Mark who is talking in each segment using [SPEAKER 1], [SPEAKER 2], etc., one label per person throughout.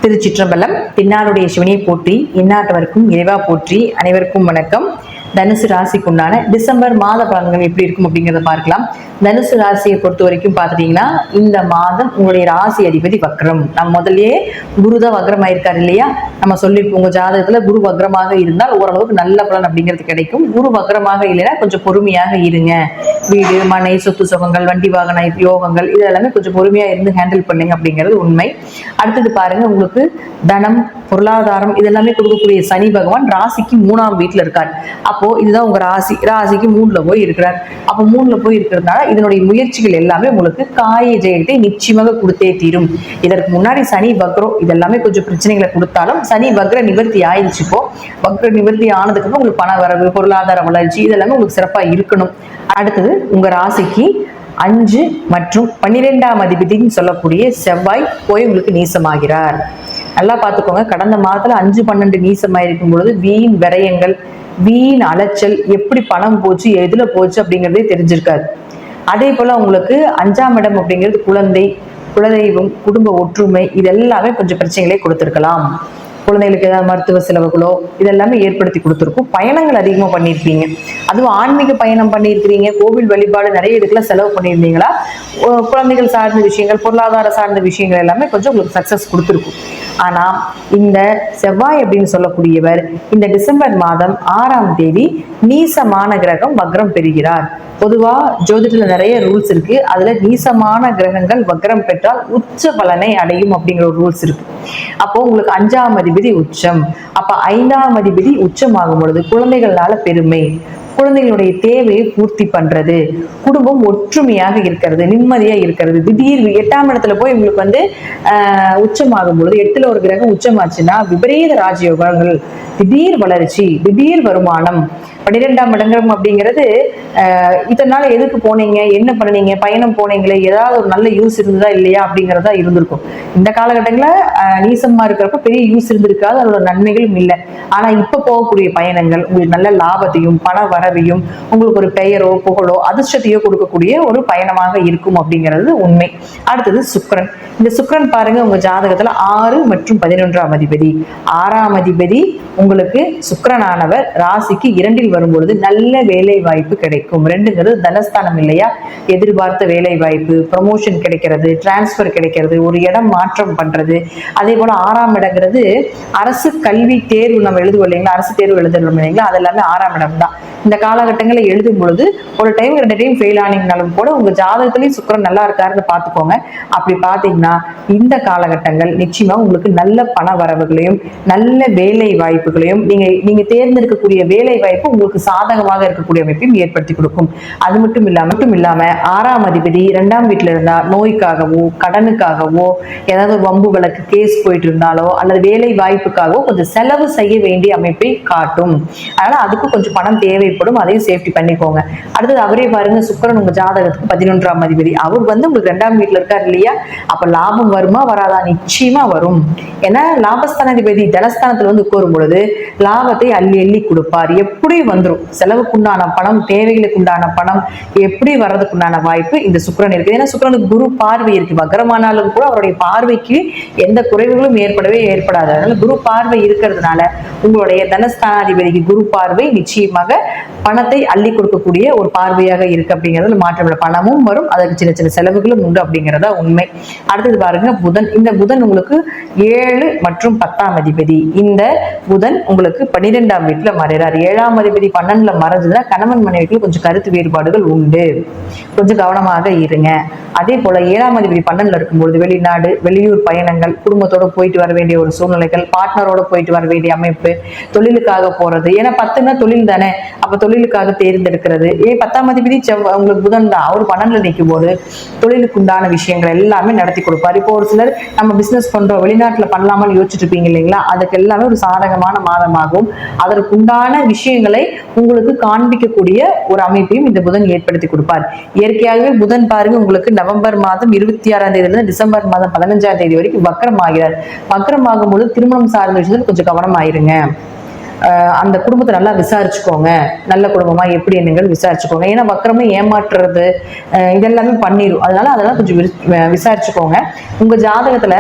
[SPEAKER 1] திருச்சிற்றம்பலம். பின்னாருடைய சிவனையை போற்றி, இந்நாட்டவருக்கும் இறைவா போற்றி. அனைவருக்கும் வணக்கம். தனுசு ராசிக்குண்டான டிசம்பர் மாத பலன்கள் எப்படி இருக்கும் அப்படிங்கிறத பார்க்கலாம். தனுசு ராசியை பொறுத்த வரைக்கும் பார்த்துட்டீங்கன்னா, இந்த மாதம் உங்களுடைய ராசி அதிபதி வக்ரம். நம்ம முதல்லயே குரு தான் வக்ரம் ஆயிருக்காரு இல்லையா? நம்ம சொல்லியிருப்போம், உங்க ஜாதகத்துல குரு வக்ரமாக இருந்தால் ஓரளவுக்கு நல்ல பலன் அப்படிங்கிறது கிடைக்கும். குரு வக்ரமாக இல்லைன்னா கொஞ்சம் பொறுமையாக இருங்க. வீடு, மனை, சொத்து சுகங்கள், வண்டி வாகன யோகங்கள் இது எல்லாமே கொஞ்சம் பொறுமையா இருந்து ஹேண்டில் பண்ணுங்க அப்படிங்கிறது உண்மை. அடுத்தது பாருங்க, உங்களுக்கு தனம், பொருளாதாரம் இதெல்லாமே கொடுக்கக்கூடிய சனி பகவான் ராசிக்கு 3ஆம் வீட்டுல இருக்கார். அப்போ இதுதான் உங்க ராசிக்கு 3ல போய் இருக்கிறார். அப்போ 3ல போய் இருக்கிறதுனால இதனுடைய முயற்சிகள் எல்லாமே உங்களுக்கு காய ஜெயத்தை நிச்சயமாக கொடுத்தே தீரும். இதற்கு முன்னாடி சனி வக்ரம் இதெல்லாமே கொஞ்சம் பிரச்சனைகளை கொடுத்தாலும் சனி வக்ர நிவர்த்தி ஆயிடுச்சு. இப்போ வக்ர நிவர்த்தி ஆனதுக்கு அப்புறம் உங்களுக்கு பண வரவு, பொருளாதார வளர்ச்சி இதெல்லாமே உங்களுக்கு சிறப்பா இருக்கணும். அடுத்தது உங்க ராசிக்கு 5 மற்றும் 12ஆம் அதிபதினு சொல்லக்கூடிய செவ்வாய் போய் உங்களுக்கு நீசமாகிறார். நல்லா பார்த்துக்கோங்க, கடந்த மாதத்துல 5, 12 நீசமாயிருக்கும் பொழுது வீண் விரயங்கள், வீண் அலைச்சல், எப்படி பணம் போச்சு, எதுல போச்சு அப்படிங்கிறதே தெரிஞ்சிருக்காது. அதே போல உங்களுக்கு 5ஆம் இடம் அப்படிங்கிறது குழந்தை, குலதெய்வம், குடும்ப ஒற்றுமை இதெல்லாமே கொஞ்சம் பிரச்சனைகளே கொடுத்திருக்கலாம். குழந்தைகளுக்கு ஏதாவது மருத்துவ செலவுகளோ இதெல்லாமே ஏற்படுத்தி கொடுத்துருக்கும். பயணங்கள் அதிகமாக பண்ணியிருப்பீங்க, அதுவும் ஆன்மீக பயணம் பண்ணியிருக்கிறீங்க, கோவில் வழிபாடு நிறைய இதுக்கெல்லாம் செலவு பண்ணியிருந்தீங்களா, குழந்தைகள் சார்ந்த விஷயங்கள், பொருளாதார சார்ந்த விஷயங்கள் எல்லாமே கொஞ்சம் உங்களுக்கு சக்சஸ் கொடுத்துருக்கும். ஆனா இந்த செவ்வாய் அப்படின்னு சொல்லக்கூடியவர் இந்த டிசம்பர் மாதம் 6ஆம் தேதி நீசமான கிரகம் வக்ரம் பெறுகிறார். பொதுவா ஜோதிடத்துல நிறைய ரூல்ஸ் இருக்கு. அதுல நீசமான கிரகங்கள் வக்ரம் பெற்றால் உச்ச பலனை அடையும் அப்படிங்கிற ஒரு ரூல்ஸ் இருக்கு. அப்போ உங்களுக்கு 5ஆம் அதிபதி உச்சம். அப்ப 5ஆம் அதிபதி உச்சம் ஆகும் பொழுது குழந்தைகளால பெருமை, குழந்தைகளுடைய தேவையை பூர்த்தி பண்றது, குடும்பம் ஒற்றுமையாக இருக்கிறது, நிம்மதியா இருக்கிறது. திடீர் 8ஆம் இடத்துல போய் உங்களுக்கு உச்சமாகும் பொழுது 8ல ஒரு கிரகம் உச்சமாச்சுன்னா விபரீத ராஜயோகங்கள், திடீர் வளர்ச்சி, திடீர் வருமானம். 12ஆம் இடங்கம் அப்படிங்கிறது இதனால எதுக்கு போனீங்க, என்ன பண்ணீங்க, பயணம் போனீங்களே, ஏதாவது ஒரு நல்ல யூஸ் இருந்ததா இல்லையா அப்படிங்கிறதா இருந்திருக்கும். இந்த காலகட்டங்களில் நீசமா இருக்கிறப்ப பெரிய யூஸ் இருந்திருக்காது, அதோட நன்மைகளும் இல்லை. ஆனா இப்ப போகக்கூடிய பயணங்கள் உங்களுக்கு நல்ல லாபத்தையும் பண வரவையும் உங்களுக்கு ஒரு பெயரோ புகழோ அதிர்ஷ்டத்தையோ கொடுக்கக்கூடிய ஒரு பயணமாக இருக்கும் அப்படிங்கிறது உண்மை. அடுத்தது சுக்கிரன். இந்த சுக்கிரன் பாருங்க, உங்க ஜாதகத்துல 6 மற்றும் 11ஆம் அதிபதி. 6ஆம் அதிபதி உங்களுக்கு சுக்கிரனானவர் ராசிக்கு 2ல் வரும்பொழுது நல்ல வேலை வாய்ப்பு கிடைக்கும். 2ங்கிறது தனஸ்தானம் இல்லையா? எதிர்பார்த்த வேலை வாய்ப்பு, ப்ரமோஷன் கிடைக்கிறது, டிரான்ஸ்பர் கிடைக்கிறது, ஒரு இடம் மாற்றம் பண்றது. அதே போல 6ஆம் இடங்கிறது அரசு கல்வி தேர்வு நம்ம எழுதுவோம் இல்லைங்களா, அரசு தேர்வு எழுதணும் இல்லைங்களா, அது எல்லாமே 6ஆம் இடம் தான். இந்த காலகட்டங்களை எழுதும் பொழுது ஒரு டைம் 2 டைம் ஃபெயில் ஆனீங்கனாலும் கூட உங்க ஜாதகத்திலையும் சுக்கிரன் நல்லா இருக்காருன்னு பார்த்துக்கோங்க. அப்படி பார்த்தீங்கன்னா இந்த காலகட்டங்கள் நிச்சயமா உங்களுக்கு நல்ல பண வரவுகளையும் நல்ல வேலை வாய்ப்புகளையும் நீங்க தேர்ந்தெடுக்கக்கூடிய வேலை வாய்ப்பு உங்களுக்கு சாதகமாக இருக்கக்கூடிய அமைப்பையும் ஏற்படுத்தி கொடுக்கும். அது மட்டும் இல்லாம 6ஆம் அதிபதி 2ஆம் வீட்டுல இருந்தா நோய்க்காகவோ கடனுக்காகவோ ஏதாவது வம்பு வழக்கு கேஸ் போயிட்டு இருந்தாலோ அல்லது வேலை வாய்ப்புக்காகவோ கொஞ்சம் செலவு செய்ய வேண்டிய அமைப்பை காட்டும். அதனால அதுக்கு கொஞ்சம் பணம் தேவைப்படும், அதையும் சேஃப்டி பண்ணிக்கோங்க. அடுத்தது அவரே பாருங்க, சுக்கிரன் உங்க ஜாதகத்துக்கு 11ஆம் அதிபதி. அவர் உங்களுக்கு 2ஆம் வீட்டுல இருக்காரு இல்லையா? அப்ப லாபம் வருமா வராதா? நிச்சயமா வரும். ஏன்னா லாபஸ்தானாதிபதி தனஸ்தானத்துல உட்காரும் பொழுது லாபத்தை அள்ளி அள்ளி கொடுப்பார். எப்படி வந்துடும், செலவுக்குண்டான பணம், தேவைகளுக்கு உண்டான பணம் எப்படி வர்றதுக்குண்டான வாய்ப்பு இந்த சுக்கிரன் இருக்கு. ஏன்னா சுக்கிரனுக்கு குரு பார்வை இருக்கு. வக்ரமானாலும் கூட அவருடைய பார்வைக்கு எந்த குறைவுகளும் ஏற்படாது. அதனால குரு பார்வை இருக்கிறதுனால உங்களுடைய தனஸ்தானாதிபதிக்கு குரு பார்வை நிச்சயமாக பணத்தை அள்ளி கொடுக்கக்கூடிய ஒரு பார்வையாக இருக்கு அப்படிங்கிறதுல மாற்றமில்லை. பணமும் வரும், அதற்கு சின்ன சின்ன செலவுகளும் உண்டு அப்படிங்கிறதா உண்மை. அடுத்தது பாருங்க புதன். இந்த புதன் உங்களுக்கு 7 மற்றும் 10ஆம் அதிபதி. இந்த புதன் உங்களுக்கு 12ஆம் வீட்டுல மறைறார். 7ஆம் அதிபதி 12ல மறைஞ்சதுன்னா கணவன் மனைவிக்கு கொஞ்சம் கருத்து வேறுபாடுகள் உண்டு, கொஞ்சம் கவனமாக இருங்க. அதே போல 7ஆம் அதிபதி 12ல இருக்கும்பொழுது வெளிநாடு, வெளியூர் பயணங்கள், குடும்பத்தோட போயிட்டு வர வேண்டிய ஒரு சூழ்நிலைகள், பார்ட்னரோட போயிட்டு வர வேண்டிய அமைப்பு, தொழிலுக்காக போறது. ஏன்னா 10ன்னா தொழில் தானே, அப்ப தொழிலுக்காக தேர்ந்தெடுக்கிறது. 10ஆம் அதிபதி உங்களுக்கு புதன் தான். அவர் 12ல நிற்கும் போது தொழிலுக்கு உண்டான விஷயங்கள் எல்லாமே நடத்தி கொடுப்பார். இப்போ ஒரு சிலர் நம்ம பிசினஸ் பண்றோம், வெளிநாட்டுல பண்ணலாமான்னு யோசிச்சுட்டு இருப்பீங்க இல்லைங்களா, அதுக்கு எல்லாமே ஒரு சாதகமான மாதமாகும். அதற்கு உண்டான விஷயங்களை உங்களுக்கு காண்பிக்கக்கூடிய ஒரு அமைப்பையும் இந்த புதன் ஏற்படுத்தி கொடுப்பார். இயற்கையாகவே புதன் பாருங்க உங்களுக்கு நவம்பர் மாதம் 26ஆம் தேதியிலிருந்து டிசம்பர் மாதம் 15ஆம் தேதி வரைக்கும் வக்ரம் ஆகிறார். வக்ரம் ஆகும்போது திருமணம் சார்ந்த விஷயத்தில் கொஞ்சம் கவனமாயிருங்க. அந்த குடும்பத்தை நல்லா விசாரிச்சுக்கோங்க. நல்ல குடும்பமா எப்படி என்னங்கள் விசாரிச்சுக்கோங்க. ஏன்னா வக்கரமே ஏமாற்றுறது இதெல்லாமே பண்ணிடும். அதெல்லாம் கொஞ்சம் விசாரிச்சுக்கோங்க. உங்க ஜாதகத்துல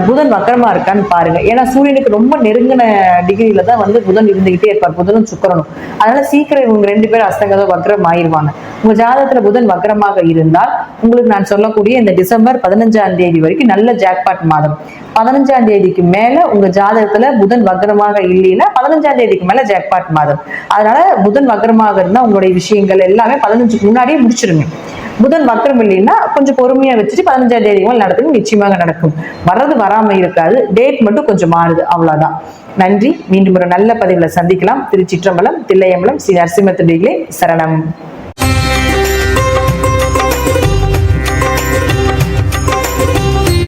[SPEAKER 1] புதன் வக்கரமா இருக்கான்னு பாருங்க. ஏன்னா சூரியனுக்கு ரொம்ப நெருங்கின டிகிரியில தான் வந்து புதன் இருந்துகிட்டே இருப்பார், புதனும் சுக்கிரனும். அதனால சீக்கிரம் இவங்க 2 பேரும் அஸ்தங்கதோ வக்கரம் ஆயிருவாங்க. உங்க ஜாதகத்துல புதன் வக்கரமாக இருந்தால் உங்களுக்கு நான் சொல்லக்கூடிய இந்த டிசம்பர் 15ஆம் தேதி வரைக்கும் நல்ல ஜாக்பாட் மாதம். 15ஆம் தேதிக்கு மேல உங்க ஜாதகத்துல புதன் வக்கரமாக இல்லைன்னா 15ஆம் தேதிக்கு மேல ஜாக்பாட் மாதம். அதனால புதன் வக்கரமாக இருந்தா உங்களுடைய விஷயங்கள் எல்லாமே 15க்கு முன்னாடியே முடிச்சிருங்க. புதன் வக்கரம் இல்லைன்னா கொஞ்சம் பொறுமையா வச்சுட்டு 15ஆம் தேதி மேல் நடக்கும், நிச்சயமாக நடக்கும். வர்றது வராம இருக்காது, டேட் மட்டும் கொஞ்சம் மாறுது, அவ்வளவுதான். நன்றி. மீண்டும் ஒரு நல்ல பதிவுல சந்திக்கலாம். திருச்சிற்றம்பலம், தில்லையம்பலம், ஸ்ரீ நரசிம்ம திருடிகளே சரணம்.